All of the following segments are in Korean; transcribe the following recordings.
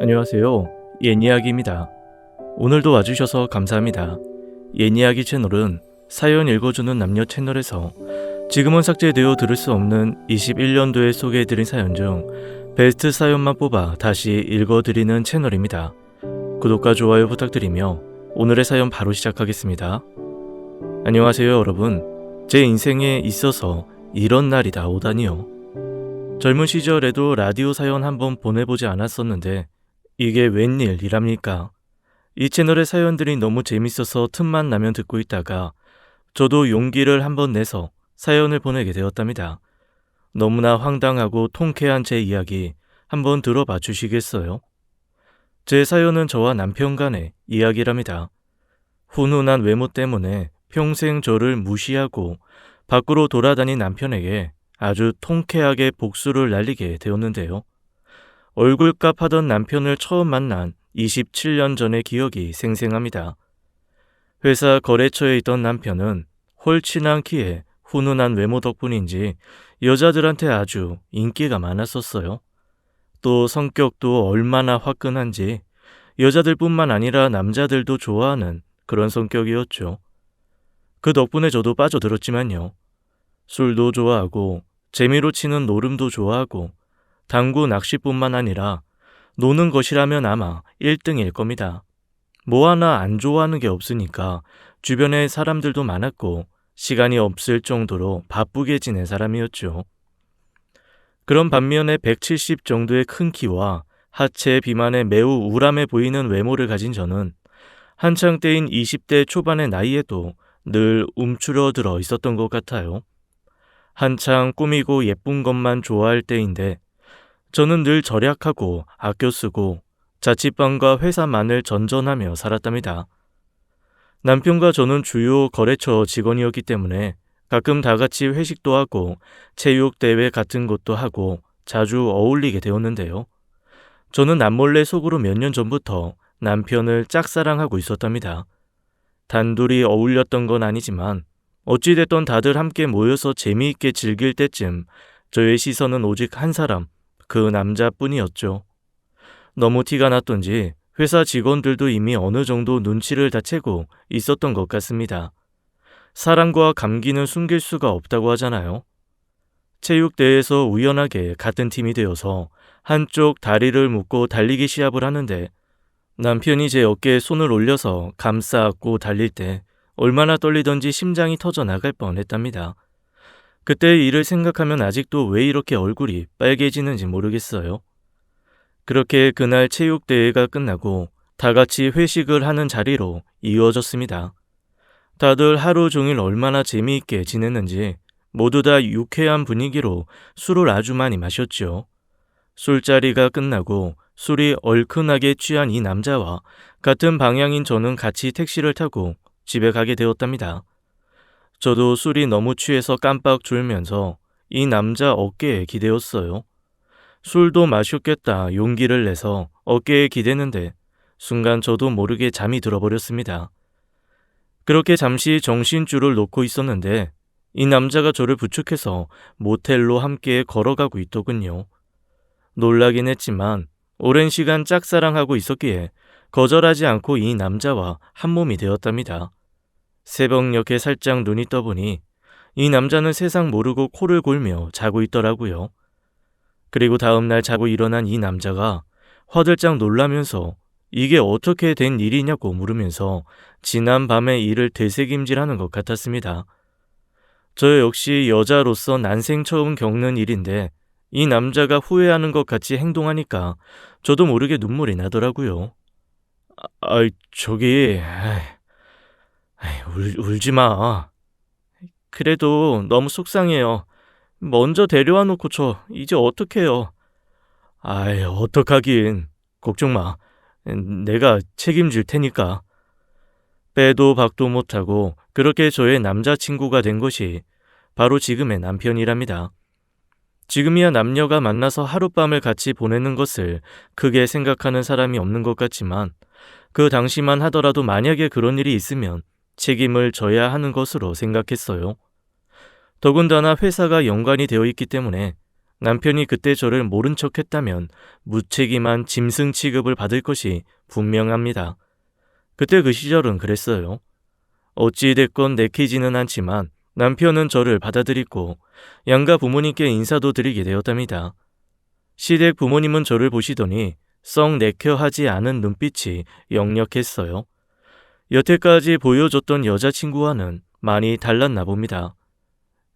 안녕하세요. 옛이야기입니다. 오늘도 와주셔서 감사합니다. 옛이야기 채널은 사연 읽어주는 남녀 채널에서 지금은 삭제되어 들을 수 없는 21년도에 소개해드린 사연 중 베스트 사연만 뽑아 다시 읽어드리는 채널입니다. 구독과 좋아요 부탁드리며 오늘의 사연 바로 시작하겠습니다. 안녕하세요 여러분. 제 인생에 있어서 이런 날이 다 오다니요. 젊은 시절에도 라디오 사연 한번 보내보지 않았었는데 이게 웬일이랍니까? 이 채널의 사연들이 너무 재밌어서 틈만 나면 듣고 있다가 저도 용기를 한번 내서 사연을 보내게 되었답니다. 너무나 황당하고 통쾌한 제 이야기 한번 들어봐 주시겠어요? 제 사연은 저와 남편 간의 이야기랍니다. 훈훈한 외모 때문에 평생 저를 무시하고 밖으로 돌아다닌 남편에게 아주 통쾌하게 복수를 날리게 되었는데요. 얼굴값 하던 남편을 처음 만난 27년 전의 기억이 생생합니다. 회사 거래처에 있던 남편은 홀친한 키에 훈훈한 외모 덕분인지 여자들한테 아주 인기가 많았었어요. 또 성격도 얼마나 화끈한지 여자들뿐만 아니라 남자들도 좋아하는 그런 성격이었죠. 그 덕분에 저도 빠져들었지만요. 술도 좋아하고 재미로 치는 노름도 좋아하고 당구 낚시뿐만 아니라 노는 것이라면 아마 1등일 겁니다. 뭐 하나 안 좋아하는 게 없으니까 주변에 사람들도 많았고 시간이 없을 정도로 바쁘게 지낸 사람이었죠. 그런 반면에 170 정도의 큰 키와 하체 비만에 매우 우람해 보이는 외모를 가진 저는 한창 때인 20대 초반의 나이에도 늘 움츠러들어 있었던 것 같아요. 한창 꾸미고 예쁜 것만 좋아할 때인데 저는 늘 절약하고 아껴 쓰고 자취방과 회사만을 전전하며 살았답니다. 남편과 저는 주요 거래처 직원이었기 때문에 가끔 다 같이 회식도 하고 체육대회 같은 것도 하고 자주 어울리게 되었는데요. 저는 남몰래 속으로 몇 년 전부터 남편을 짝사랑하고 있었답니다. 단둘이 어울렸던 건 아니지만 어찌됐던 다들 함께 모여서 재미있게 즐길 때쯤 저의 시선은 오직 한 사람, 그 남자뿐이었죠. 너무 티가 났던지 회사 직원들도 이미 어느 정도 눈치를 다 채고 있었던 것 같습니다. 사랑과 감기는 숨길 수가 없다고 하잖아요. 체육대회에서 우연하게 같은 팀이 되어서 한쪽 다리를 묶고 달리기 시합을 하는데 남편이 제 어깨에 손을 올려서 감싸 안고 달릴 때 얼마나 떨리던지 심장이 터져 나갈 뻔했답니다. 그때의 일을 생각하면 아직도 왜 이렇게 얼굴이 빨개지는지 모르겠어요. 그렇게 그날 체육대회가 끝나고 다 같이 회식을 하는 자리로 이어졌습니다. 다들 하루 종일 얼마나 재미있게 지냈는지 모두 다 유쾌한 분위기로 술을 아주 많이 마셨죠. 술자리가 끝나고 술이 얼큰하게 취한 이 남자와 같은 방향인 저는 같이 택시를 타고 집에 가게 되었답니다. 저도 술이 너무 취해서 깜빡 졸면서 이 남자 어깨에 기대었어요. 술도 마셨겠다 용기를 내서 어깨에 기대는데 순간 저도 모르게 잠이 들어버렸습니다. 그렇게 잠시 정신줄을 놓고 있었는데 이 남자가 저를 부축해서 모텔로 함께 걸어가고 있더군요. 놀라긴 했지만 오랜 시간 짝사랑하고 있었기에 거절하지 않고 이 남자와 한 몸이 되었답니다. 새벽녘에 살짝 눈이 떠보니 이 남자는 세상 모르고 코를 골며 자고 있더라고요. 그리고 다음날 자고 일어난 이 남자가 화들짝 놀라면서 이게 어떻게 된 일이냐고 물으면서 지난 밤의 일을 되새김질하는 것 같았습니다. 저 역시 여자로서 난생 처음 겪는 일인데 이 남자가 후회하는 것 같이 행동하니까 저도 모르게 눈물이 나더라고요. 저기... 울지 마. 그래도 너무 속상해요. 먼저 데려와 놓고 저 이제 어떡해요. 어떡하긴. 걱정 마. 내가 책임질 테니까. 빼도 박도 못하고 그렇게 저의 남자친구가 된 것이 바로 지금의 남편이랍니다. 지금이야 남녀가 만나서 하룻밤을 같이 보내는 것을 크게 생각하는 사람이 없는 것 같지만 그 당시만 하더라도 만약에 그런 일이 있으면 책임을 져야 하는 것으로 생각했어요. 더군다나 회사가 연관이 되어 있기 때문에 남편이 그때 저를 모른 척했다면 무책임한 짐승 취급을 받을 것이 분명합니다. 그때 그 시절은 그랬어요. 어찌됐건 내키지는 않지만 남편은 저를 받아들이고 양가 부모님께 인사도 드리게 되었답니다. 시댁 부모님은 저를 보시더니 썩 내켜하지 않은 눈빛이 역력했어요. 여태까지 보여줬던 여자친구와는 많이 달랐나 봅니다.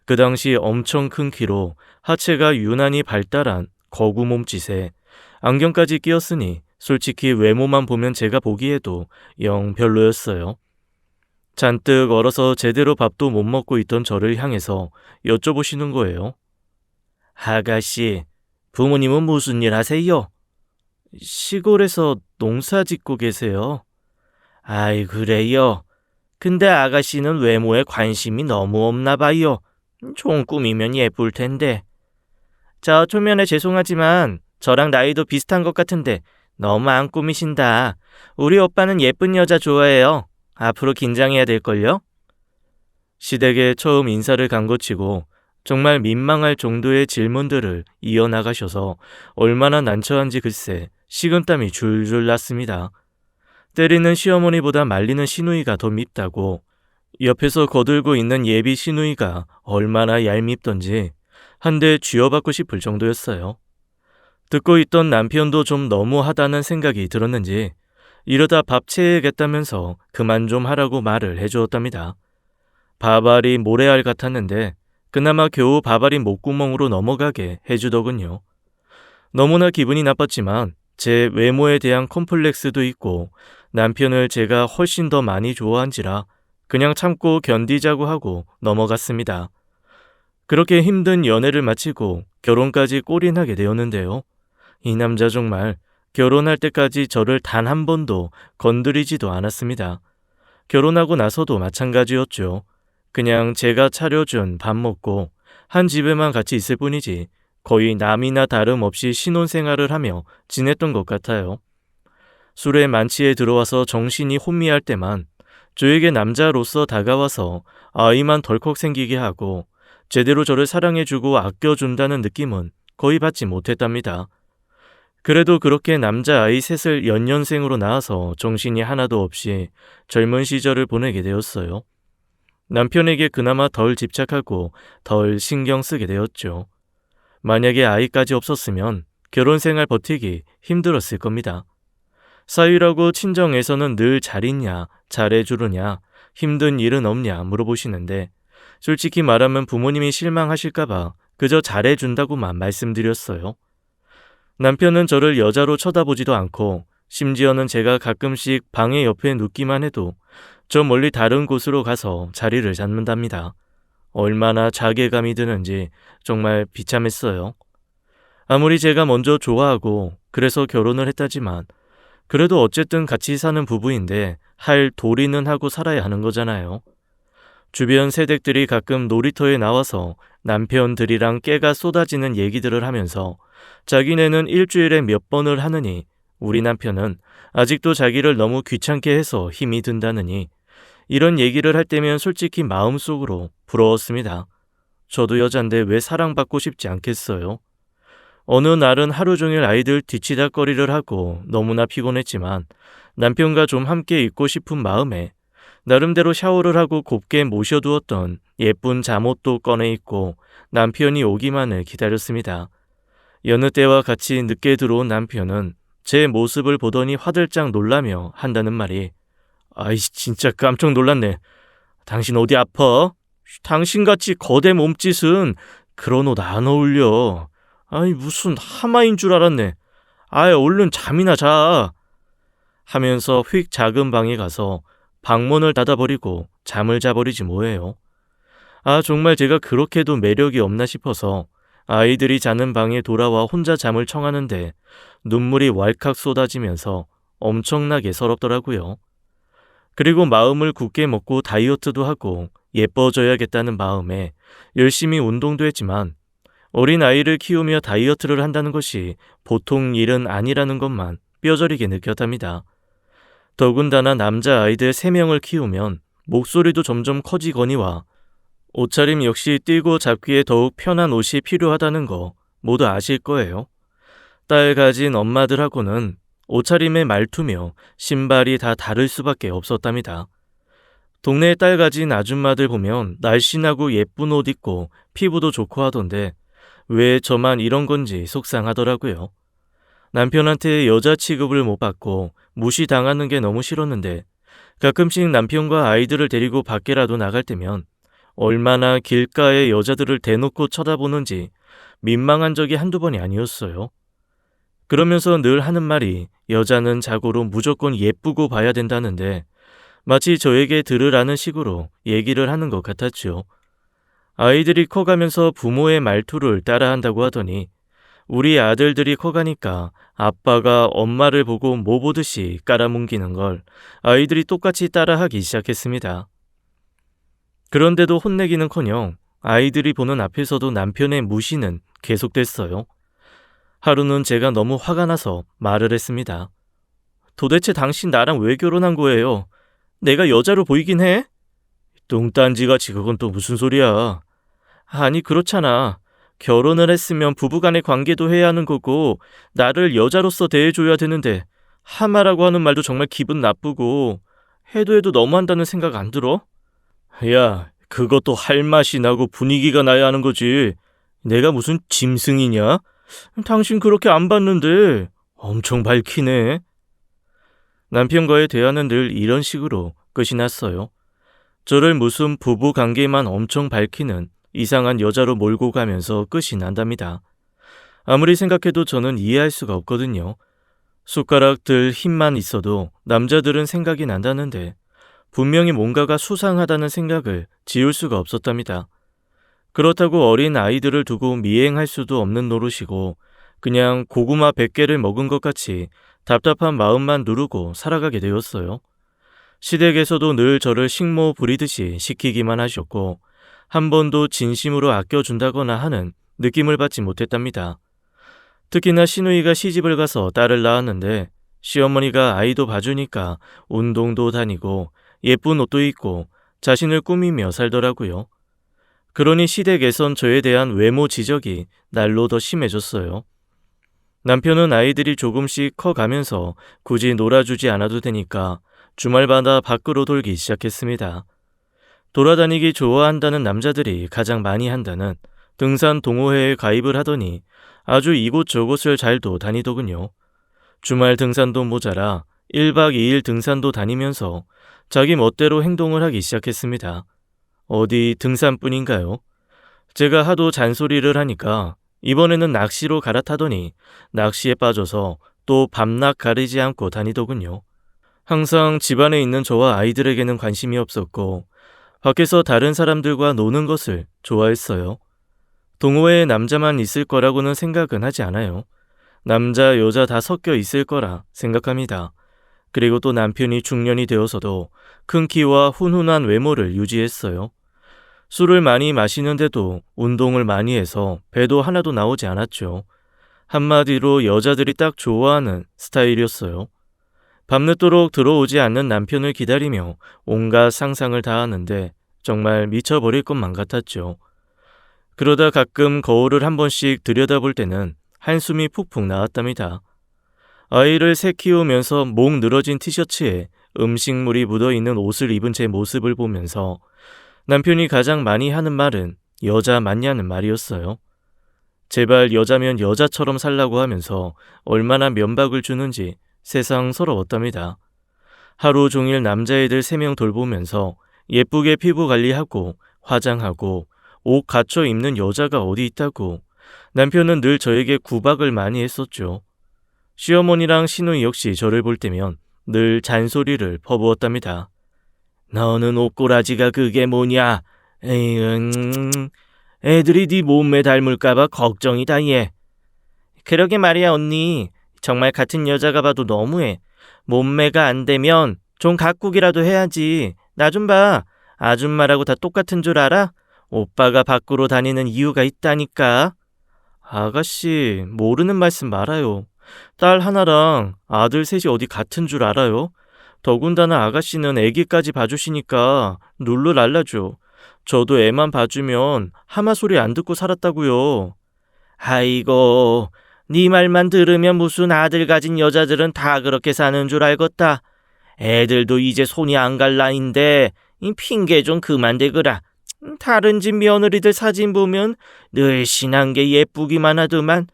그 당시 엄청 큰 키로 하체가 유난히 발달한 거구 몸짓에 안경까지 끼었으니 솔직히 외모만 보면 제가 보기에도 영 별로였어요. 잔뜩 얼어서 제대로 밥도 못 먹고 있던 저를 향해서 여쭤보시는 거예요. 아가씨, 부모님은 무슨 일 하세요? 시골에서 농사 짓고 계세요. 아이, 그래요. 근데 아가씨는 외모에 관심이 너무 없나 봐요. 좀 꾸미면 예쁠 텐데. 저 초면에 죄송하지만 저랑 나이도 비슷한 것 같은데 너무 안 꾸미신다. 우리 오빠는 예쁜 여자 좋아해요. 앞으로 긴장해야 될걸요? 시댁에 처음 인사를 간 것 치고 정말 민망할 정도의 질문들을 이어나가셔서 얼마나 난처한지 글쎄 식은땀이 줄줄 났습니다. 때리는 시어머니보다 말리는 시누이가 더 밉다고, 옆에서 거들고 있는 예비 시누이가 얼마나 얄밉던지 한 대 쥐어받고 싶을 정도였어요. 듣고 있던 남편도 좀 너무하다는 생각이 들었는지 이러다 밥 채야겠다면서 그만 좀 하라고 말을 해주었답니다. 밥알이 모래알 같았는데 그나마 겨우 밥알이 목구멍으로 넘어가게 해주더군요. 너무나 기분이 나빴지만 제 외모에 대한 컴플렉스도 있고 남편을 제가 훨씬 더 많이 좋아한지라 그냥 참고 견디자고 하고 넘어갔습니다. 그렇게 힘든 연애를 마치고 결혼까지 골인하게 되었는데요. 이 남자 정말 결혼할 때까지 저를 단 한 번도 건드리지도 않았습니다. 결혼하고 나서도 마찬가지였죠. 그냥 제가 차려준 밥 먹고 한 집에만 같이 있을 뿐이지 거의 남이나 다름없이 신혼생활을 하며 지냈던 것 같아요. 술에 만취해 들어와서 정신이 혼미할 때만 저에게 남자로서 다가와서 아이만 덜컥 생기게 하고 제대로 저를 사랑해주고 아껴준다는 느낌은 거의 받지 못했답니다. 그래도 그렇게 남자아이 셋을 연년생으로 낳아서 정신이 하나도 없이 젊은 시절을 보내게 되었어요. 남편에게 그나마 덜 집착하고 덜 신경 쓰게 되었죠. 만약에 아이까지 없었으면 결혼 생활 버티기 힘들었을 겁니다. 사위라고 친정에서는 늘 잘 있냐, 잘해주느냐, 힘든 일은 없냐 물어보시는데 솔직히 말하면 부모님이 실망하실까봐 그저 잘해준다고만 말씀드렸어요. 남편은 저를 여자로 쳐다보지도 않고 심지어는 제가 가끔씩 방의 옆에 눕기만 해도 저 멀리 다른 곳으로 가서 자리를 잡는답니다. 얼마나 자괴감이 드는지 정말 비참했어요. 아무리 제가 먼저 좋아하고 그래서 결혼을 했다지만 그래도 어쨌든 같이 사는 부부인데 할 도리는 하고 살아야 하는 거잖아요. 주변 세댁들이 가끔 놀이터에 나와서 남편들이랑 깨가 쏟아지는 얘기들을 하면서 자기네는 일주일에 몇 번을 하느니 우리 남편은 아직도 자기를 너무 귀찮게 해서 힘이 든다느니 이런 얘기를 할 때면 솔직히 마음속으로 부러웠습니다. 저도 여잔데 왜 사랑받고 싶지 않겠어요? 어느 날은 하루 종일 아이들 뒤치다꺼리를 하고 너무나 피곤했지만 남편과 좀 함께 있고 싶은 마음에 나름대로 샤워를 하고 곱게 모셔두었던 예쁜 잠옷도 꺼내 입고 남편이 오기만을 기다렸습니다. 여느 때와 같이 늦게 들어온 남편은 제 모습을 보더니 화들짝 놀라며 한다는 말이 아이씨 진짜 깜짝 놀랐네. 당신 어디 아파? 당신같이 거대 몸짓은 그런 옷 안 어울려. 아이 무슨 하마인 줄 알았네. 아이 얼른 잠이나 자. 하면서 휙 작은 방에 가서 방문을 닫아버리고 잠을 자버리지 뭐예요. 아 정말 제가 그렇게도 매력이 없나 싶어서 아이들이 자는 방에 돌아와 혼자 잠을 청하는데 눈물이 왈칵 쏟아지면서 엄청나게 서럽더라고요. 그리고 마음을 굳게 먹고 다이어트도 하고 예뻐져야겠다는 마음에 열심히 운동도 했지만 어린 아이를 키우며 다이어트를 한다는 것이 보통 일은 아니라는 것만 뼈저리게 느꼈답니다. 더군다나 남자아이들 3명을 키우면 목소리도 점점 커지거니와 옷차림 역시 뛰고 잡기에 더욱 편한 옷이 필요하다는 거 모두 아실 거예요. 딸 가진 엄마들하고는 옷차림의 말투며 신발이 다 다를 수밖에 없었답니다. 동네에 딸 가진 아줌마들 보면 날씬하고 예쁜 옷 입고 피부도 좋고 하던데 왜 저만 이런 건지 속상하더라고요. 남편한테 여자 취급을 못 받고 무시당하는 게 너무 싫었는데 가끔씩 남편과 아이들을 데리고 밖에라도 나갈 때면 얼마나 길가의 여자들을 대놓고 쳐다보는지 민망한 적이 한두 번이 아니었어요. 그러면서 늘 하는 말이 여자는 자고로 무조건 예쁘고 봐야 된다는데 마치 저에게 들으라는 식으로 얘기를 하는 것 같았죠. 아이들이 커가면서 부모의 말투를 따라한다고 하더니 우리 아들들이 커가니까 아빠가 엄마를 보고 뭐 보듯이 깔아뭉기는 걸 아이들이 똑같이 따라하기 시작했습니다. 그런데도 혼내기는커녕 아이들이 보는 앞에서도 남편의 무시는 계속됐어요. 하루는 제가 너무 화가 나서 말을 했습니다. 도대체 당신 나랑 왜 결혼한 거예요? 내가 여자로 보이긴 해? 뚱딴지같이 그건 또 무슨 소리야. 아니 그렇잖아. 결혼을 했으면 부부간의 관계도 해야 하는 거고 나를 여자로서 대해줘야 되는데 하마라고 하는 말도 정말 기분 나쁘고 해도 너무한다는 생각 안 들어? 야, 그것도 할 맛이 나고 분위기가 나야 하는 거지. 내가 무슨 짐승이냐? 당신 그렇게 안 봤는데 엄청 밝히네. 남편과의 대화는 늘 이런 식으로 끝이 났어요. 저를 무슨 부부 관계만 엄청 밝히는 이상한 여자로 몰고 가면서 끝이 난답니다. 아무리 생각해도 저는 이해할 수가 없거든요. 숟가락 들 힘만 있어도 남자들은 생각이 난다는데 분명히 뭔가가 수상하다는 생각을 지울 수가 없었답니다. 그렇다고 어린 아이들을 두고 미행할 수도 없는 노릇이고 그냥 고구마 100개를 먹은 것 같이 답답한 마음만 누르고 살아가게 되었어요. 시댁에서도 늘 저를 식모 부리듯이 시키기만 하셨고 한 번도 진심으로 아껴준다거나 하는 느낌을 받지 못했답니다. 특히나 시누이가 시집을 가서 딸을 낳았는데 시어머니가 아이도 봐주니까 운동도 다니고 예쁜 옷도 입고 자신을 꾸미며 살더라고요. 그러니 시댁에선 저에 대한 외모 지적이 날로 더 심해졌어요. 남편은 아이들이 조금씩 커가면서 굳이 놀아주지 않아도 되니까 주말마다 밖으로 돌기 시작했습니다. 돌아다니기 좋아한다는 남자들이 가장 많이 한다는 등산 동호회에 가입을 하더니 아주 이곳저곳을 잘도 다니더군요. 주말 등산도 모자라 1박 2일 등산도 다니면서 자기 멋대로 행동을 하기 시작했습니다. 어디 등산뿐인가요? 제가 하도 잔소리를 하니까 이번에는 낚시로 갈아타더니 낚시에 빠져서 또 밤낮 가리지 않고 다니더군요. 항상 집안에 있는 저와 아이들에게는 관심이 없었고 밖에서 다른 사람들과 노는 것을 좋아했어요. 동호회에 남자만 있을 거라고는 생각은 하지 않아요. 남자, 여자 다 섞여 있을 거라 생각합니다. 그리고 또 남편이 중년이 되어서도 큰 키와 훈훈한 외모를 유지했어요. 술을 많이 마시는데도 운동을 많이 해서 배도 하나도 나오지 않았죠. 한마디로 여자들이 딱 좋아하는 스타일이었어요. 밤늦도록 들어오지 않는 남편을 기다리며 온갖 상상을 다 하는데 정말 미쳐버릴 것만 같았죠. 그러다 가끔 거울을 한 번씩 들여다볼 때는 한숨이 푹푹 나왔답니다. 아이를 새 키우면서 목 늘어진 티셔츠에 음식물이 묻어있는 옷을 입은 제 모습을 보면서 남편이 가장 많이 하는 말은 여자 맞냐는 말이었어요. 제발 여자면 여자처럼 살라고 하면서 얼마나 면박을 주는지 세상 서러웠답니다. 하루 종일 남자애들 3명 돌보면서 예쁘게 피부 관리하고 화장하고 옷 갖춰 입는 여자가 어디 있다고 남편은 늘 저에게 구박을 많이 했었죠. 시어머니랑 시누이 역시 저를 볼 때면 늘 잔소리를 퍼부었답니다. 너는 옷꼬라지가 그게 뭐냐? 애들이 네 몸매 닮을까봐 걱정이다 얘. 그러게 말이야 언니. 정말 같은 여자가 봐도 너무해. 몸매가 안 되면 좀 가꾸기라도 해야지. 나 좀 봐. 아줌마라고 다 똑같은 줄 알아? 오빠가 밖으로 다니는 이유가 있다니까. 아가씨, 모르는 말씀 말아요. 딸 하나랑 아들 셋이 어디 같은 줄 알아요? 더군다나 아가씨는 애기까지 봐주시니까 룰루랄라죠. 저도 애만 봐주면 하마 소리 안 듣고 살았다고요. 아이고, 네 말만 들으면 무슨 아들 가진 여자들은 다 그렇게 사는 줄 알겠다. 애들도 이제 손이 안 갈 나이인데 이 핑계 좀 그만 대거라. 다른 집 며느리들 사진 보면 늘씬한 게 예쁘기만 하더만.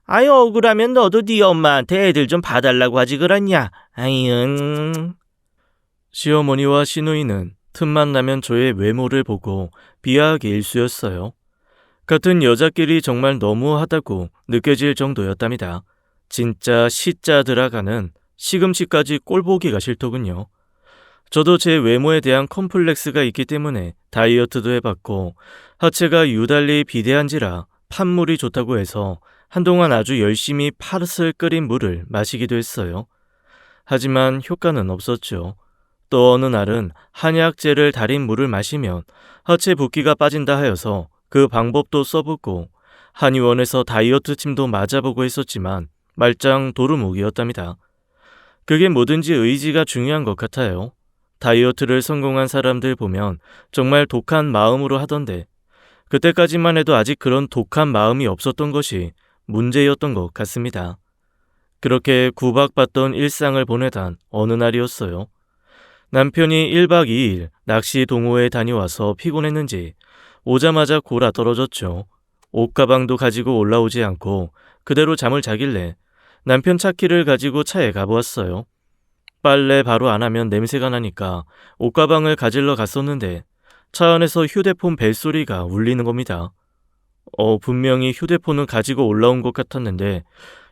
아이 억울하면 너도 네 엄마한테 애들 좀 봐달라고 하지 그랬냐. 아이응. 시어머니와 시누이는 틈만 나면 저의 외모를 보고 비하하기 일쑤였어요. 같은 여자끼리 정말 너무하다고 느껴질 정도였답니다. 진짜 시자 들어가는 시금치까지 꼴보기가 싫더군요. 저도 제 외모에 대한 컴플렉스가 있기 때문에 다이어트도 해봤고 하체가 유달리 비대한지라 판물이 좋다고 해서 한동안 아주 열심히 팥을 끓인 물을 마시기도 했어요. 하지만 효과는 없었죠. 또 어느 날은 한약재를 달인 물을 마시면 하체 붓기가 빠진다 하여서 그 방법도 써보고 한의원에서 다이어트 침도 맞아보고 했었지만 말짱 도루묵이었답니다. 그게 뭐든지 의지가 중요한 것 같아요. 다이어트를 성공한 사람들 보면 정말 독한 마음으로 하던데 그때까지만 해도 아직 그런 독한 마음이 없었던 것이 문제였던 것 같습니다. 그렇게 구박받던 일상을 보내던 어느 날이었어요. 남편이 1박 2일 낚시 동호회에 다녀와서 피곤했는지 오자마자 골아 떨어졌죠. 옷가방도 가지고 올라오지 않고 그대로 잠을 자길래 남편 차키를 가지고 차에 가보았어요. 빨래 바로 안 하면 냄새가 나니까 옷가방을 가지러 갔었는데 차 안에서 휴대폰 벨소리가 울리는 겁니다. 분명히 휴대폰을 가지고 올라온 것 같았는데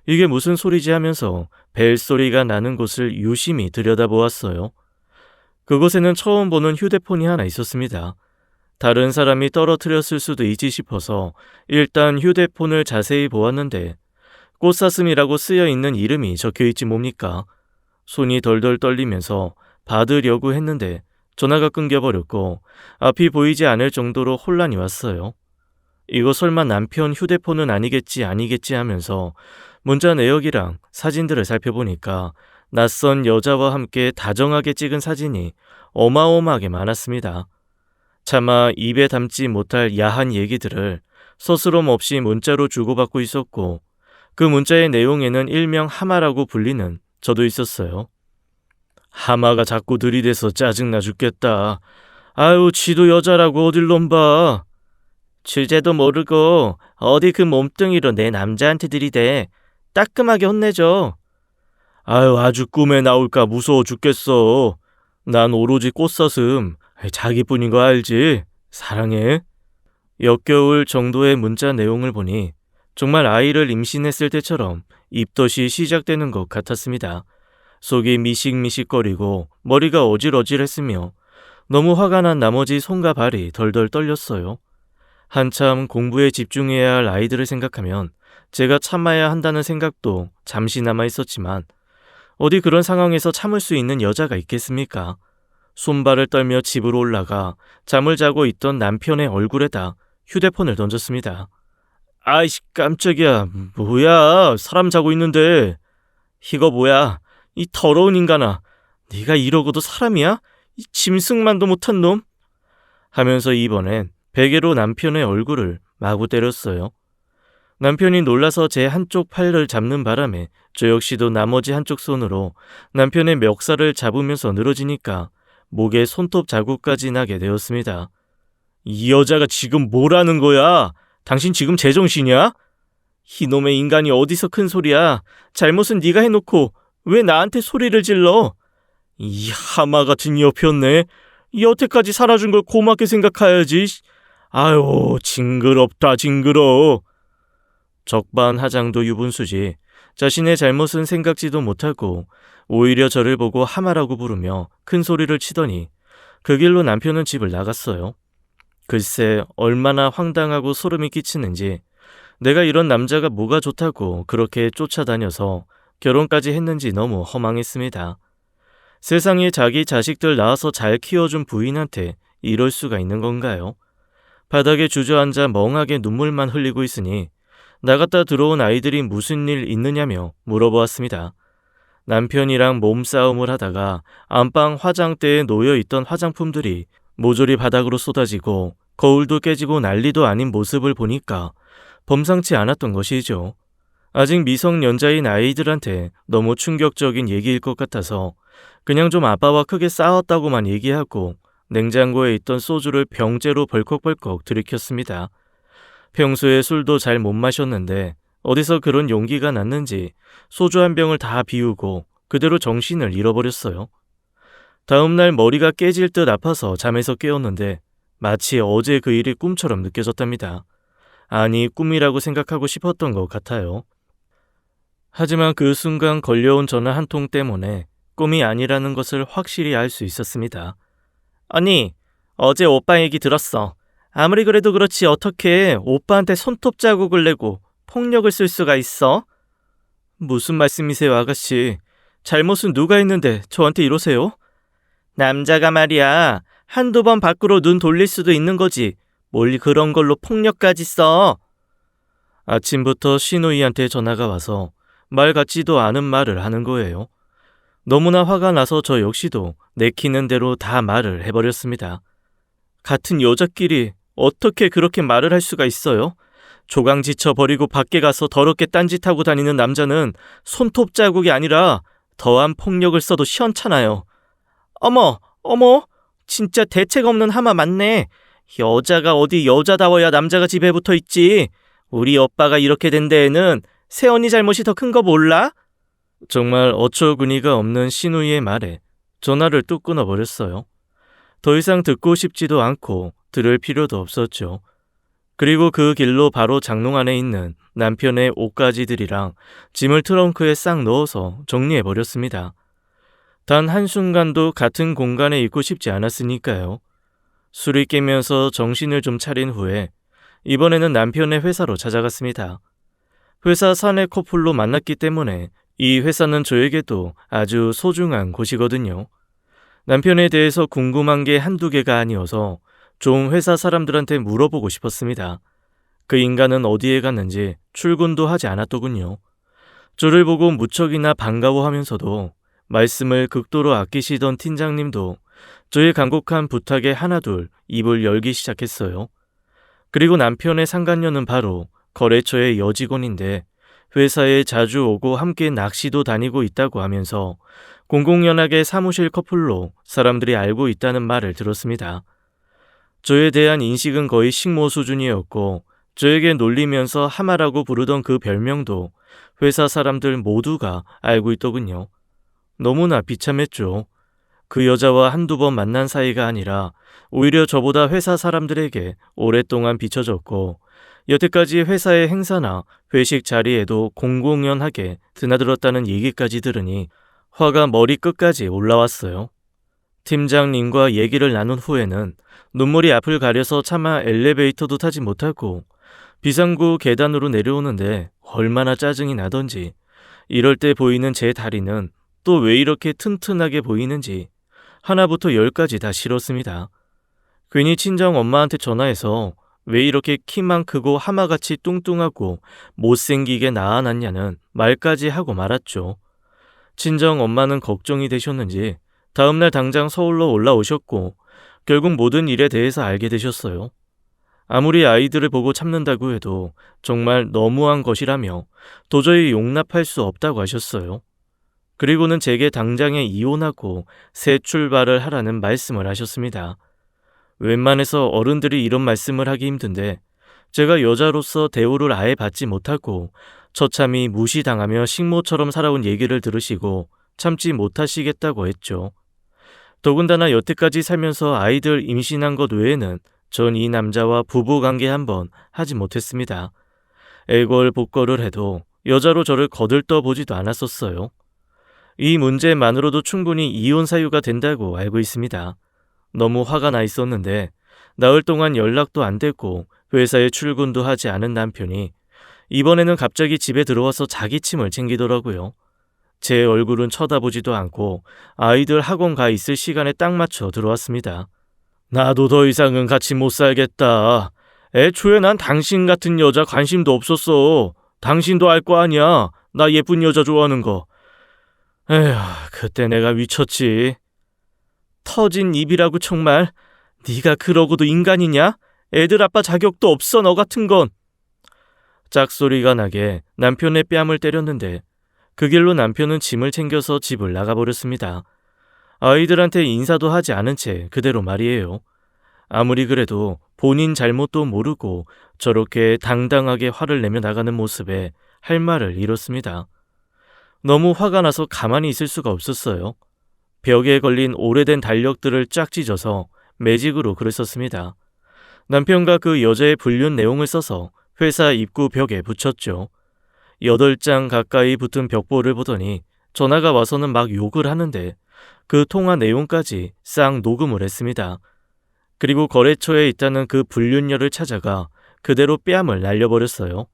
이게 무슨 소리지 하면서 벨소리가 나는 곳을 유심히 들여다보았어요. 그곳에는 처음 보는 휴대폰이 하나 있었습니다. 다른 사람이 떨어뜨렸을 수도 있지 싶어서 일단 휴대폰을 자세히 보았는데 꽃사슴이라고 쓰여있는 이름이 적혀있지 뭡니까? 손이 덜덜 떨리면서 받으려고 했는데 전화가 끊겨버렸고 앞이 보이지 않을 정도로 혼란이 왔어요. 이거 설마 남편 휴대폰은 아니겠지 하면서 문자 내역이랑 사진들을 살펴보니까 낯선 여자와 함께 다정하게 찍은 사진이 어마어마하게 많았습니다. 차마 입에 담지 못할 야한 얘기들을 서스럼 없이 문자로 주고받고 있었고 그 문자의 내용에는 일명 하마라고 불리는 저도 있었어요. 하마가 자꾸 들이대서 짜증나 죽겠다. 아유, 지도 여자라고 어딜 놈봐. 주제도 모르고 어디 그 몸뚱이로 내 남자한테 들이대. 따끔하게 혼내줘. 아유, 아주 꿈에 나올까 무서워 죽겠어. 난 오로지 꽃사슴, 자기뿐인 거 알지? 사랑해. 역겨울 정도의 문자 내용을 보니 정말 아이를 임신했을 때처럼 입덧이 시작되는 것 같았습니다. 속이 미식미식거리고 머리가 어질어질했으며 너무 화가 난 나머지 손과 발이 덜덜 떨렸어요. 한참 공부에 집중해야 할 아이들을 생각하면 제가 참아야 한다는 생각도 잠시 남아 있었지만 어디 그런 상황에서 참을 수 있는 여자가 있겠습니까? 손발을 떨며 집으로 올라가 잠을 자고 있던 남편의 얼굴에다 휴대폰을 던졌습니다. 아이씨, 깜짝이야. 뭐야, 사람 자고 있는데. 이거 뭐야, 이 더러운 인간아. 네가 이러고도 사람이야? 이 짐승만도 못한 놈? 하면서 이번엔 베개로 남편의 얼굴을 마구 때렸어요. 남편이 놀라서 제 한쪽 팔을 잡는 바람에 저 역시도 나머지 한쪽 손으로 남편의 멱살을 잡으면서 늘어지니까 목에 손톱 자국까지 나게 되었습니다. 이 여자가 지금 뭐라는 거야? 당신 지금 제정신이야? 이놈의 인간이 어디서 큰 소리야? 잘못은 네가 해놓고 왜 나한테 소리를 질러? 이 하마 같은 여편네. 여태까지 살아준 걸 고맙게 생각해야지. 아유, 징그럽다 징그러. 적반하장도 유분수지. 자신의 잘못은 생각지도 못하고 오히려 저를 보고 하마라고 부르며 큰 소리를 치더니 그 길로 남편은 집을 나갔어요. 글쎄 얼마나 황당하고 소름이 끼치는지 내가 이런 남자가 뭐가 좋다고 그렇게 쫓아다녀서 결혼까지 했는지 너무 허망했습니다. 세상에 자기 자식들 낳아서 잘 키워준 부인한테 이럴 수가 있는 건가요? 바닥에 주저앉아 멍하게 눈물만 흘리고 있으니 나갔다 들어온 아이들이 무슨 일 있느냐며 물어보았습니다. 남편이랑 몸싸움을 하다가 안방 화장대에 놓여있던 화장품들이 모조리 바닥으로 쏟아지고 거울도 깨지고 난리도 아닌 모습을 보니까 범상치 않았던 것이죠. 아직 미성년자인 아이들한테 너무 충격적인 얘기일 것 같아서 그냥 좀 아빠와 크게 싸웠다고만 얘기하고 냉장고에 있던 소주를 병째로 벌컥벌컥 들이켰습니다. 평소에 술도 잘 못 마셨는데 어디서 그런 용기가 났는지 소주 한 병을 다 비우고 그대로 정신을 잃어버렸어요. 다음날 머리가 깨질 듯 아파서 잠에서 깨었는데 마치 어제 그 일이 꿈처럼 느껴졌답니다. 아니, 꿈이라고 생각하고 싶었던 것 같아요. 하지만 그 순간 걸려온 전화 한 통 때문에 꿈이 아니라는 것을 확실히 알 수 있었습니다. 언니, 어제 오빠 얘기 들었어. 아무리 그래도 그렇지 어떻게 오빠한테 손톱 자국을 내고 폭력을 쓸 수가 있어? 무슨 말씀이세요, 아가씨? 잘못은 누가 했는데 저한테 이러세요? 남자가 말이야, 한두 번 밖으로 눈 돌릴 수도 있는 거지. 뭘 그런 걸로 폭력까지 써? 아침부터 시누이한테 전화가 와서 말 같지도 않은 말을 하는 거예요. 너무나 화가 나서 저 역시도 내키는 대로 다 말을 해버렸습니다. 같은 여자끼리 어떻게 그렇게 말을 할 수가 있어요? 조강지쳐 버리고 밖에 가서 더럽게 딴짓하고 다니는 남자는 손톱 자국이 아니라 더한 폭력을 써도 시원찮아요. 어머, 진짜 대책 없는 하마 맞네. 여자가 어디 여자다워야 남자가 집에 붙어 있지. 우리 오빠가 이렇게 된 데에는 새언니 잘못이 더 큰 거 몰라? 정말 어처구니가 없는 시누이의 말에 전화를 뚝 끊어버렸어요. 더 이상 듣고 싶지도 않고 들을 필요도 없었죠. 그리고 그 길로 바로 장롱 안에 있는 남편의 옷가지들이랑 짐을 트렁크에 싹 넣어서 정리해버렸습니다. 단 한순간도 같은 공간에 있고 싶지 않았으니까요. 술이 깨면서 정신을 좀 차린 후에 이번에는 남편의 회사로 찾아갔습니다. 회사 사내 커플로 만났기 때문에 이 회사는 저에게도 아주 소중한 곳이거든요. 남편에 대해서 궁금한 게 한두 개가 아니어서 좀 회사 사람들한테 물어보고 싶었습니다. 그 인간은 어디에 갔는지 출근도 하지 않았더군요. 저를 보고 무척이나 반가워하면서도 말씀을 극도로 아끼시던 팀장님도 저의 간곡한 부탁에 하나둘 입을 열기 시작했어요. 그리고 남편의 상간녀는 바로 거래처의 여직원인데 회사에 자주 오고 함께 낚시도 다니고 있다고 하면서 공공연하게 사무실 커플로 사람들이 알고 있다는 말을 들었습니다. 저에 대한 인식은 거의 식모 수준이었고 저에게 놀리면서 하마라고 부르던 그 별명도 회사 사람들 모두가 알고 있더군요. 너무나 비참했죠. 그 여자와 한두 번 만난 사이가 아니라 오히려 저보다 회사 사람들에게 오랫동안 비춰졌고 여태까지 회사의 행사나 회식 자리에도 공공연하게 드나들었다는 얘기까지 들으니 화가 머리끝까지 올라왔어요. 팀장님과 얘기를 나눈 후에는 눈물이 앞을 가려서 차마 엘리베이터도 타지 못하고 비상구 계단으로 내려오는데 얼마나 짜증이 나던지 이럴 때 보이는 제 다리는 또 왜 이렇게 튼튼하게 보이는지 하나부터 열까지 다 싫었습니다. 괜히 친정 엄마한테 전화해서 왜 이렇게 키만 크고 하마같이 뚱뚱하고 못생기게 낳아놨냐는 말까지 하고 말았죠. 친정 엄마는 걱정이 되셨는지 다음날 당장 서울로 올라오셨고 결국 모든 일에 대해서 알게 되셨어요. 아무리 아이들을 보고 참는다고 해도 정말 너무한 것이라며 도저히 용납할 수 없다고 하셨어요. 그리고는 제게 당장에 이혼하고 새 출발을 하라는 말씀을 하셨습니다. 웬만해서 어른들이 이런 말씀을 하기 힘든데 제가 여자로서 대우를 아예 받지 못하고 처참히 무시당하며 식모처럼 살아온 얘기를 들으시고 참지 못하시겠다고 했죠. 더군다나 여태까지 살면서 아이들 임신한 것 외에는 전 이 남자와 부부관계 한번 하지 못했습니다. 애걸복걸을 해도 여자로 저를 거들떠보지도 않았었어요. 이 문제만으로도 충분히 이혼 사유가 된다고 알고 있습니다. 너무 화가 나 있었는데 나흘 동안 연락도 안 됐고 회사에 출근도 하지 않은 남편이 이번에는 갑자기 집에 들어와서 자기 침을 챙기더라고요. 제 얼굴은 쳐다보지도 않고 아이들 학원 가 있을 시간에 딱 맞춰 들어왔습니다. 나도 더 이상은 같이 못 살겠다. 애초에 난 당신 같은 여자 관심도 없었어. 당신도 알 거 아니야. 나 예쁜 여자 좋아하는 거. 에휴, 그때 내가 미쳤지. 터진 입이라고 정말. 네가 그러고도 인간이냐? 애들 아빠 자격도 없어 너 같은 건. 짝소리가 나게 남편의 뺨을 때렸는데 그 길로 남편은 짐을 챙겨서 집을 나가버렸습니다. 아이들한테 인사도 하지 않은 채 그대로 말이에요. 아무리 그래도 본인 잘못도 모르고 저렇게 당당하게 화를 내며 나가는 모습에 할 말을 잃었습니다. 너무 화가 나서 가만히 있을 수가 없었어요. 벽에 걸린 오래된 달력들을 쫙 찢어서 매직으로 글을 썼습니다. 남편과 그 여자의 불륜 내용을 써서 회사 입구 벽에 붙였죠. 8장 가까이 붙은 벽보를 보더니 전화가 와서는 막 욕을 하는데 그 통화 내용까지 싹 녹음을 했습니다. 그리고 거래처에 있다는 그 불륜녀를 찾아가 그대로 뺨을 날려버렸어요.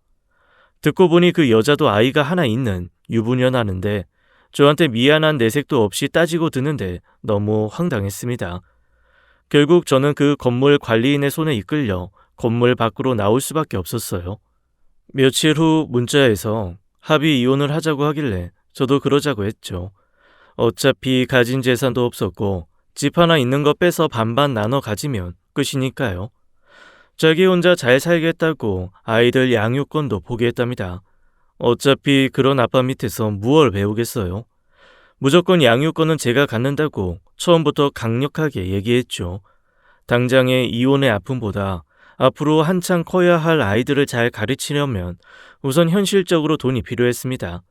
듣고 보니 그 여자도 아이가 하나 있는 유부녀라는데 저한테 미안한 내색도 없이 따지고 드는데 너무 황당했습니다. 결국 저는 그 건물 관리인의 손에 이끌려 건물 밖으로 나올 수밖에 없었어요. 며칠 후 문자에서 합의 이혼을 하자고 하길래 저도 그러자고 했죠. 어차피 가진 재산도 없었고 집 하나 있는 거 빼서 반반 나눠 가지면 끝이니까요. 자기 혼자 잘 살겠다고 아이들 양육권도 포기했답니다. 어차피 그런 아빠 밑에서 무얼 배우겠어요. 무조건 양육권은 제가 갖는다고 처음부터 강력하게 얘기했죠. 당장의 이혼의 아픔보다 앞으로 한창 커야 할 아이들을 잘 가르치려면 우선 현실적으로 돈이 필요했습니다.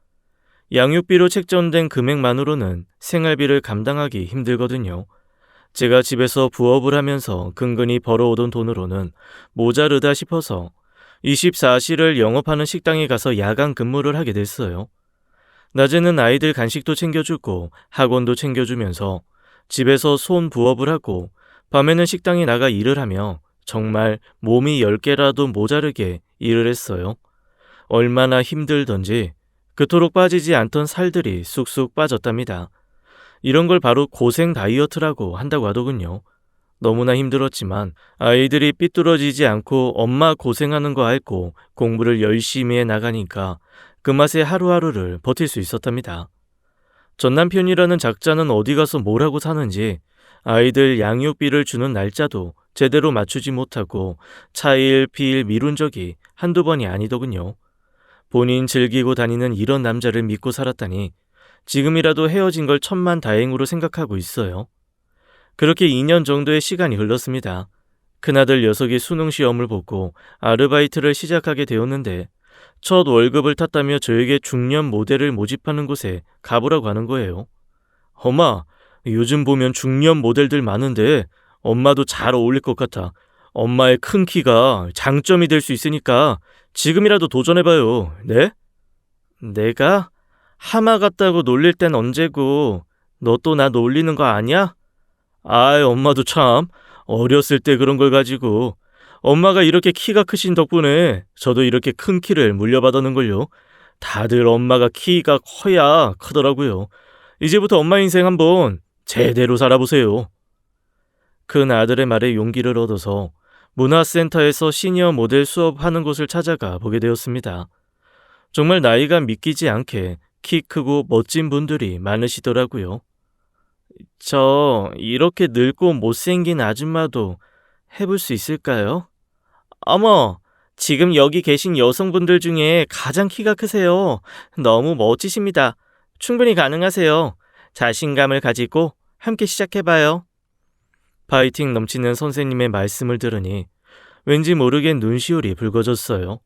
양육비로 책정된 금액만으로는 생활비를 감당하기 힘들거든요. 제가 집에서 부업을 하면서 근근히 벌어오던 돈으로는 모자르다 싶어서 24시를 영업하는 식당에 가서 야간 근무를 하게 됐어요. 낮에는 아이들 간식도 챙겨주고 학원도 챙겨주면서 집에서 손 부업을 하고 밤에는 식당에 나가 일을 하며 정말 몸이 10개라도 모자르게 일을 했어요. 얼마나 힘들던지 그토록 빠지지 않던 살들이 쑥쑥 빠졌답니다. 이런 걸 바로 고생 다이어트라고 한다고 하더군요. 너무나 힘들었지만 아이들이 삐뚤어지지 않고 엄마 고생하는 거 알고 공부를 열심히 해 나가니까 그 맛에 하루하루를 버틸 수 있었답니다. 전 남편이라는 작자는 어디 가서 뭘 하고 사는지 아이들 양육비를 주는 날짜도 제대로 맞추지 못하고 차일 피일 미룬 적이 한두 번이 아니더군요. 본인 즐기고 다니는 이런 남자를 믿고 살았다니 지금이라도 헤어진 걸 천만다행으로 생각하고 있어요. 그렇게 2년 정도의 시간이 흘렀습니다. 큰아들 녀석이 수능 시험을 보고 아르바이트를 시작하게 되었는데 첫 월급을 탔다며 저에게 중년 모델을 모집하는 곳에 가보라고 하는 거예요. 엄마, 요즘 보면 중년 모델들 많은데 엄마도 잘 어울릴 것 같아. 엄마의 큰 키가 장점이 될 수 있으니까 지금이라도 도전해봐요. 네? 내가? 하마 같다고 놀릴 땐 언제고 너 또 나 놀리는 거 아니야? 아이, 엄마도 참 어렸을 때 그런 걸 가지고 엄마가 이렇게 키가 크신 덕분에 저도 이렇게 큰 키를 물려받았는걸요. 다들 엄마가 키가 커야 크더라고요. 이제부터 엄마 인생 한번 제대로 살아보세요. 큰 아들의 말에 용기를 얻어서 문화센터에서 시니어 모델 수업하는 곳을 찾아가 보게 되었습니다. 정말 나이가 믿기지 않게 키 크고 멋진 분들이 많으시더라고요. 저 이렇게 늙고 못생긴 아줌마도 해볼 수 있을까요? 어머, 지금 여기 계신 여성분들 중에 가장 키가 크세요. 너무 멋지십니다. 충분히 가능하세요. 자신감을 가지고 함께 시작해봐요. 파이팅 넘치는 선생님의 말씀을 들으니 왠지 모르게 눈시울이 붉어졌어요.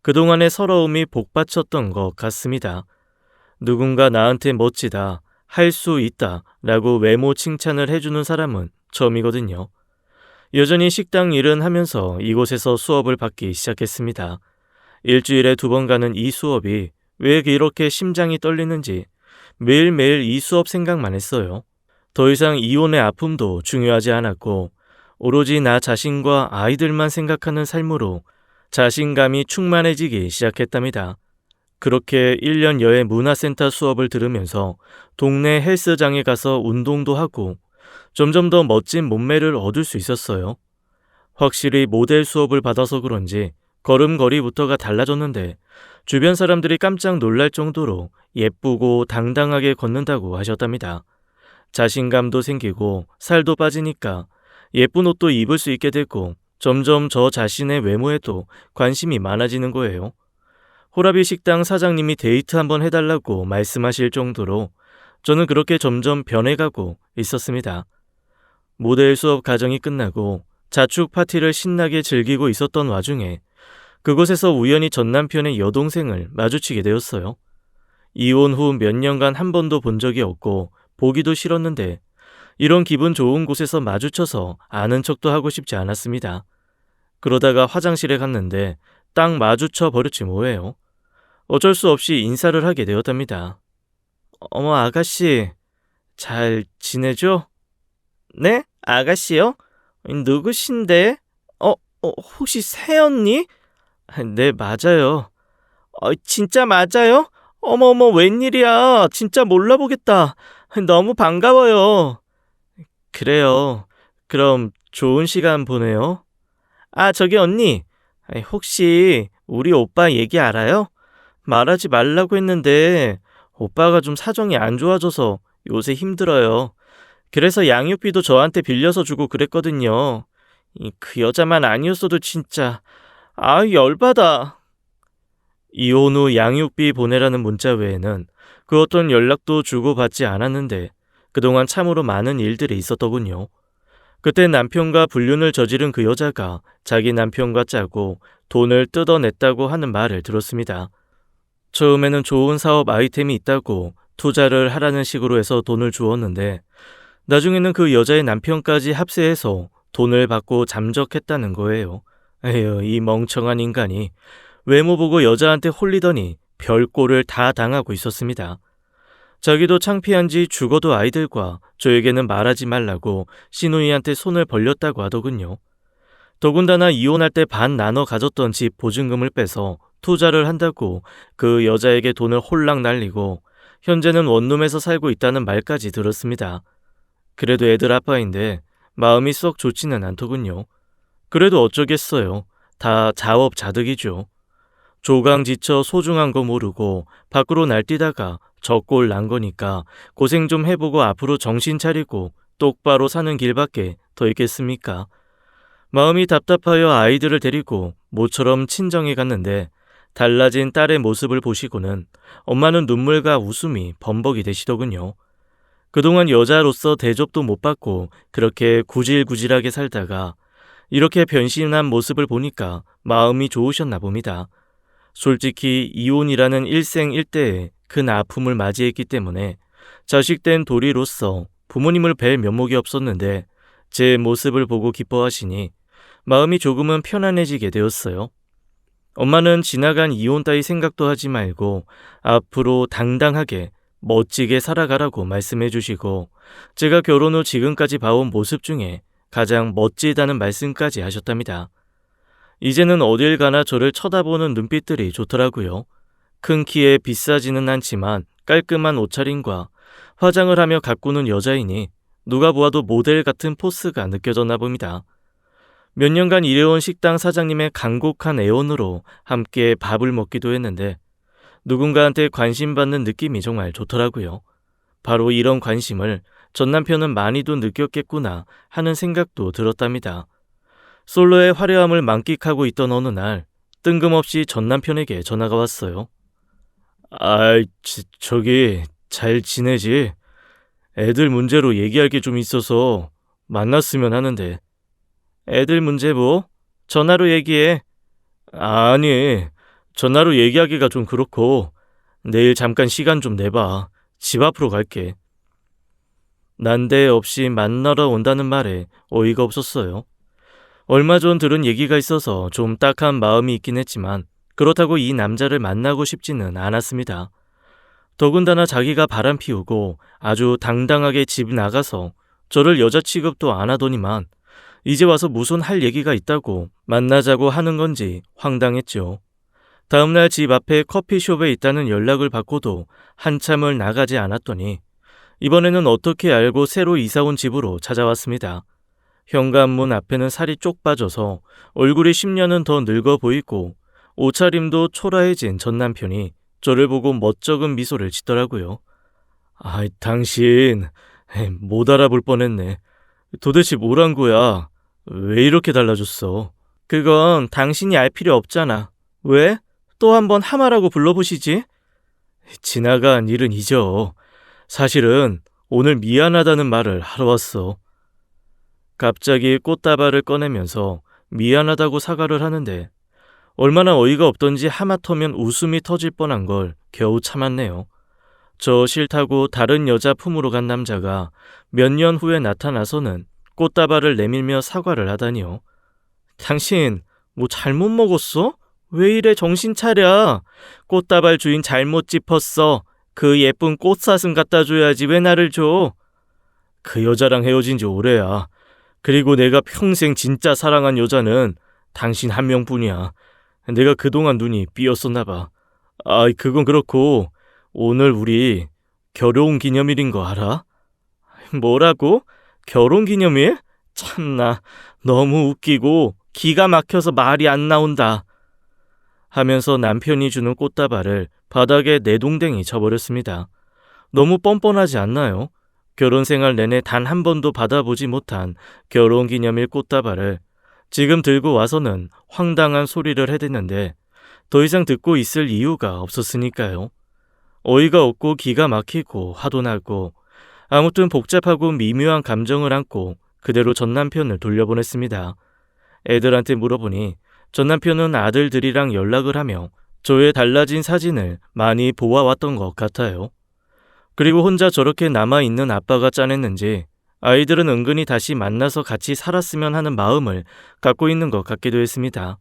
그동안의 서러움이 복받쳤던 것 같습니다. 누군가 나한테 멋지다, 할 수 있다 라고 외모 칭찬을 해주는 사람은 처음이거든요. 여전히 식당 일은 하면서 이곳에서 수업을 받기 시작했습니다. 일주일에 2번 가는 이 수업이 왜 이렇게 심장이 떨리는지 매일매일 이 수업 생각만 했어요. 더 이상 이혼의 아픔도 중요하지 않았고 오로지 나 자신과 아이들만 생각하는 삶으로 자신감이 충만해지기 시작했답니다. 그렇게 1년여의 문화센터 수업을 들으면서 동네 헬스장에 가서 운동도 하고 점점 더 멋진 몸매를 얻을 수 있었어요. 확실히 모델 수업을 받아서 그런지 걸음걸이부터가 달라졌는데 주변 사람들이 깜짝 놀랄 정도로 예쁘고 당당하게 걷는다고 하셨답니다. 자신감도 생기고 살도 빠지니까 예쁜 옷도 입을 수 있게 되고 점점 저 자신의 외모에도 관심이 많아지는 거예요. 호라비 식당 사장님이 데이트 한번 해달라고 말씀하실 정도로 저는 그렇게 점점 변해가고 있었습니다. 모델 수업 과정이 끝나고 자축 파티를 신나게 즐기고 있었던 와중에 그곳에서 우연히 전 남편의 여동생을 마주치게 되었어요. 이혼 후 몇 년간 한 번도 본 적이 없고 보기도 싫었는데 이런 기분 좋은 곳에서 마주쳐서 아는 척도 하고 싶지 않았습니다. 그러다가 화장실에 갔는데 딱 마주쳐 버렸지 뭐예요. 어쩔 수 없이 인사를 하게 되었답니다. 어머 아가씨, 잘 지내죠? 네? 아가씨요? 누구신데? 혹시 새언니? 네, 맞아요. 진짜 맞아요? 어머어머, 웬일이야. 진짜 몰라보겠다. 너무 반가워요. 그래요. 그럼 좋은 시간 보내요. 아, 저기 언니. 혹시 우리 오빠 얘기 알아요? 말하지 말라고 했는데 오빠가 좀 사정이 안 좋아져서 요새 힘들어요. 그래서 양육비도 저한테 빌려서 주고 그랬거든요. 그 여자만 아니었어도 진짜 열받아. 이혼 후 양육비 보내라는 문자 외에는 그 어떤 연락도 주고받지 않았는데 그동안 참으로 많은 일들이 있었더군요. 그때 남편과 불륜을 저지른 그 여자가 자기 남편과 짜고 돈을 뜯어냈다고 하는 말을 들었습니다. 처음에는 좋은 사업 아이템이 있다고 투자를 하라는 식으로 해서 돈을 주었는데 나중에는 그 여자의 남편까지 합세해서 돈을 받고 잠적했다는 거예요. 에휴, 이 멍청한 인간이 외모 보고 여자한테 홀리더니 별꼴을 다 당하고 있었습니다. 자기도 창피한지 죽어도 아이들과 저에게는 말하지 말라고 시누이한테 손을 벌렸다고 하더군요. 더군다나 이혼할 때 반 나눠 가졌던 집 보증금을 빼서 투자를 한다고 그 여자에게 돈을 홀랑 날리고 현재는 원룸에서 살고 있다는 말까지 들었습니다. 그래도 애들 아빠인데 마음이 썩 좋지는 않더군요. 그래도 어쩌겠어요. 다 자업자득이죠. 조강 지쳐 소중한 거 모르고 밖으로 날뛰다가 저 꼴 난 거니까 고생 좀 해보고 앞으로 정신 차리고 똑바로 사는 길밖에 더 있겠습니까? 마음이 답답하여 아이들을 데리고 모처럼 친정에 갔는데 달라진 딸의 모습을 보시고는 엄마는 눈물과 웃음이 범벅이 되시더군요. 그동안 여자로서 대접도 못 받고 그렇게 구질구질하게 살다가 이렇게 변신한 모습을 보니까 마음이 좋으셨나 봅니다. 솔직히 이혼이라는 일생일대의 큰 아픔을 맞이했기 때문에 자식된 도리로서 부모님을 뵐 면목이 없었는데 제 모습을 보고 기뻐하시니 마음이 조금은 편안해지게 되었어요. 엄마는 지나간 이혼 따위 생각도 하지 말고 앞으로 당당하게 멋지게 살아가라고 말씀해 주시고 제가 결혼 후 지금까지 봐온 모습 중에 가장 멋지다는 말씀까지 하셨답니다. 이제는 어딜 가나 저를 쳐다보는 눈빛들이 좋더라고요. 큰 키에 비싸지는 않지만 깔끔한 옷차림과 화장을 하며 가꾸는 여자이니 누가 보아도 모델 같은 포스가 느껴졌나 봅니다. 몇 년간 일해온 식당 사장님의 간곡한 애원으로 함께 밥을 먹기도 했는데 누군가한테 관심받는 느낌이 정말 좋더라고요. 바로 이런 관심을 전 남편은 많이도 느꼈겠구나 하는 생각도 들었답니다. 솔로의 화려함을 만끽하고 있던 어느 날 뜬금없이 전 남편에게 전화가 왔어요. 저기 잘 지내지? 애들 문제로 얘기할 게 좀 있어서 만났으면 하는데. 애들 문제 뭐? 전화로 얘기해. 아니, 전화로 얘기하기가 좀 그렇고 내일 잠깐 시간 좀 내봐. 집 앞으로 갈게. 난데없이 만나러 온다는 말에 어이가 없었어요. 얼마 전 들은 얘기가 있어서 좀 딱한 마음이 있긴 했지만 그렇다고 이 남자를 만나고 싶지는 않았습니다. 더군다나 자기가 바람 피우고 아주 당당하게 집 나가서 저를 여자 취급도 안 하더니만 이제 와서 무슨 할 얘기가 있다고 만나자고 하는 건지 황당했죠. 다음날 집 앞에 커피숍에 있다는 연락을 받고도 한참을 나가지 않았더니 이번에는 어떻게 알고 새로 이사온 집으로 찾아왔습니다. 현관문 앞에는 살이 쪽 빠져서 얼굴이 10년은 더 늙어 보이고 옷차림도 초라해진 전 남편이 저를 보고 멋쩍은 미소를 짓더라고요. 당신 못 알아볼 뻔했네. 도대체 뭘 한 거야? 왜 이렇게 달라졌어? 그건 당신이 알 필요 없잖아. 왜? 또 한번 하마라고 불러보시지. 지나간 일은 잊어. 사실은 오늘 미안하다는 말을 하러 왔어. 갑자기 꽃다발을 꺼내면서 미안하다고 사과를 하는데 얼마나 어이가 없던지 하마터면 웃음이 터질 뻔한 걸 겨우 참았네요. 저 싫다고 다른 여자 품으로 간 남자가 몇 년 후에 나타나서는 꽃다발을 내밀며 사과를 하다니요. 당신 뭐 잘못 먹었어? 왜 이래 정신 차려. 꽃다발 주인 잘못 짚었어. 그 예쁜 꽃사슴 갖다 줘야지 왜 나를 줘. 그 여자랑 헤어진 지 오래야. 그리고 내가 평생 진짜 사랑한 여자는 당신 한 명뿐이야. 내가 그동안 눈이 삐었었나 봐. 그건 그렇고 오늘 우리 결혼 기념일인 거 알아? 뭐라고? 결혼 기념일? 참나, 너무 웃기고 기가 막혀서 말이 안 나온다. 하면서 남편이 주는 꽃다발을 바닥에 내동댕이 쳐버렸습니다. 너무 뻔뻔하지 않나요? 결혼 생활 내내 단 한 번도 받아보지 못한 결혼 기념일 꽃다발을 지금 들고 와서는 황당한 소리를 해댔는데 더 이상 듣고 있을 이유가 없었으니까요. 어이가 없고 기가 막히고 화도 나고 아무튼 복잡하고 미묘한 감정을 안고 그대로 전 남편을 돌려보냈습니다. 애들한테 물어보니 전 남편은 아들들이랑 연락을 하며 저의 달라진 사진을 많이 보아왔던 것 같아요. 그리고 혼자 저렇게 남아있는 아빠가 짠했는지 아이들은 은근히 다시 만나서 같이 살았으면 하는 마음을 갖고 있는 것 같기도 했습니다.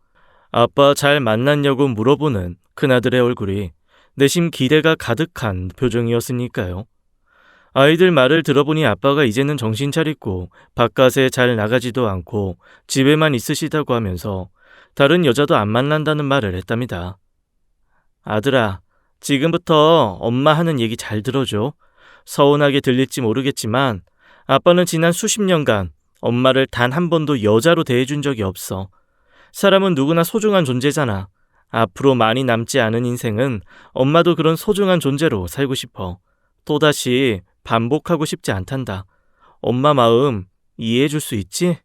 아빠 잘 만났냐고 물어보는 큰아들의 얼굴이 내심 기대가 가득한 표정이었으니까요. 아이들 말을 들어보니 아빠가 이제는 정신 차리고 바깥에 잘 나가지도 않고 집에만 있으시다고 하면서 다른 여자도 안 만난다는 말을 했답니다. 아들아, 지금부터 엄마 하는 얘기 잘 들어줘. 서운하게 들릴지 모르겠지만 아빠는 지난 수십 년간 엄마를 단 한 번도 여자로 대해준 적이 없어. 사람은 누구나 소중한 존재잖아. 앞으로 많이 남지 않은 인생은 엄마도 그런 소중한 존재로 살고 싶어. 또다시 반복하고 싶지 않단다. 엄마 마음 이해해줄 수 있지?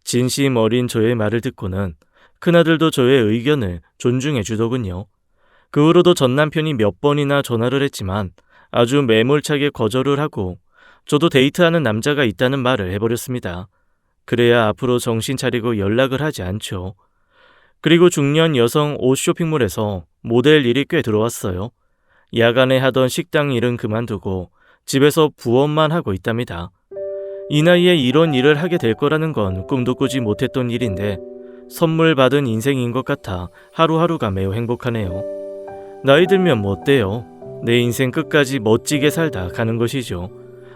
진심 어린 저의 말을 듣고는 큰아들도 저의 의견을 존중해 주더군요. 그 후로도 전 남편이 몇 번이나 전화를 했지만 아주 매몰차게 거절을 하고 저도 데이트하는 남자가 있다는 말을 해버렸습니다. 그래야 앞으로 정신 차리고 연락을 하지 않죠. 그리고 중년 여성 옷 쇼핑몰에서 모델 일이 꽤 들어왔어요. 야간에 하던 식당 일은 그만두고 집에서 부업만 하고 있답니다. 이 나이에 이런 일을 하게 될 거라는 건 꿈도 꾸지 못했던 일인데 선물 받은 인생인 것 같아 하루하루가 매우 행복하네요. 나이 들면 뭐 어때요? 내 인생 끝까지 멋지게 살다 가는 것이죠.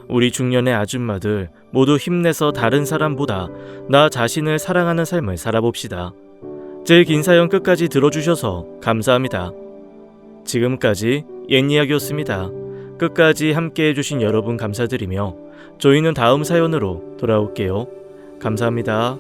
우리 중년의 아줌마들 모두 힘내서 다른 사람보다 나 자신을 사랑하는 삶을 살아봅시다. 제 긴 사연 끝까지 들어주셔서 감사합니다. 지금까지 옛이야기였습니다. 끝까지 함께 해주신 여러분 감사드리며 저희는 다음 사연으로 돌아올게요. 감사합니다.